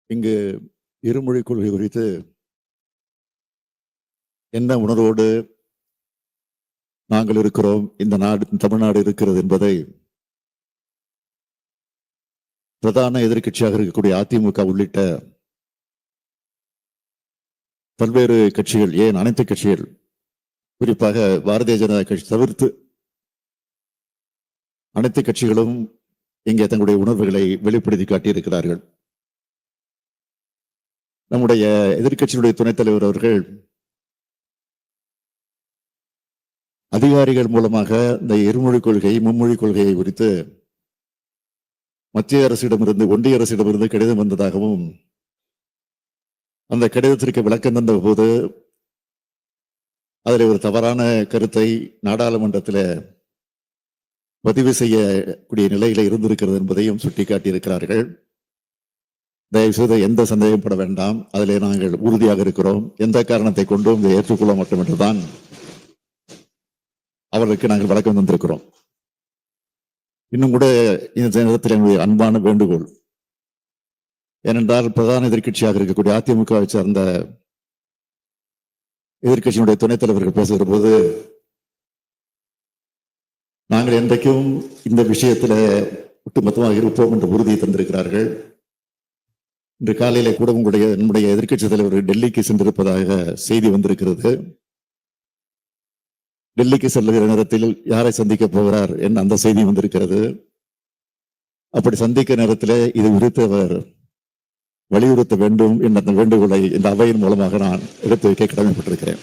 இங்கு இருமொழி கொள்கை குறித்து என்ன உணர்வோடு நாங்கள் இருக்கிறோம், இந்த நாடு தமிழ்நாடு இருக்கிறது என்பதை பிரதான எதிர்க்கட்சியாக இருக்கக்கூடிய அதிமுக உள்ளிட்ட பல்வேறு கட்சிகள், ஏன் அனைத்து கட்சிகள், குறிப்பாக பாரதிய ஜனதா கட்சி தவிர்த்து அனைத்து கட்சிகளும் இங்கே தங்களுடைய உணர்வுகளை வெளிப்படுத்தி காட்டியிருக்கிறார்கள். நம்முடைய எதிர்க்கட்சியினுடைய துணைத் தலைவர் அவர்கள் அதிகாரிகள் மூலமாக இந்த இருமொழி கொள்கை, மும்மொழி கொள்கையை குறித்து மத்திய அரசிடமிருந்து, ஒன்றிய அரசிடமிருந்து கடிதம் வந்ததாகவும், அந்த கடிதத்திற்கு விளக்கம் தந்த போது அதில் ஒரு தவறான கருத்தை நாடாளுமன்றத்தில் பதிவு செய்யக்கூடிய நிலையில இருந்திருக்கிறது என்பதையும் சுட்டிக்காட்டியிருக்கிறார்கள். தயவுசெய்து எந்த சந்தேகப்பட வேண்டாம், அதிலே நாங்கள் உறுதியாக இருக்கிறோம். எந்த காரணத்தை கொண்டும் இதை ஏற்றுக்கொள்ள மாட்டோம் என்றுதான் அவர்களுக்கு நாங்கள் விளக்கம் தந்திருக்கிறோம். இன்னும் கூட இந்த நேரத்தில் என்னுடைய அன்பான வேண்டுகோள், ஏனென்றால் பிரதான எதிர்க்கட்சியாக இருக்கக்கூடிய அதிமுகவை சார்ந்த எதிர்க்கட்சியினுடைய துணைத் தலைவர்கள் பேசுகிற போது நாங்கள் என்றைக்கும் இந்த விஷயத்தில் ஒட்டுமொத்தமாக இருப்போம் என்ற உறுதியை தந்திருக்கிறார்கள். இன்று காலையில கூட நம்முடைய எதிர்க்கட்சி தலைவர் டெல்லிக்கு சென்றிருப்பதாக செய்தி வந்திருக்கிறது. டெல்லிக்கு செல்லுகிற நேரத்தில் யாரை சந்திக்க போகிறார் என்ற அந்த செய்தி வந்திருக்கிறது. அப்படி சந்திக்க நேரத்தில் இது குறித்து அவர் வலியுறுத்த வேண்டும் என்ற அந்த வேண்டுகோளை இந்த அவையின் மூலமாக நான் எடுத்து வைக்க கடமைப்பட்டிருக்கிறேன்.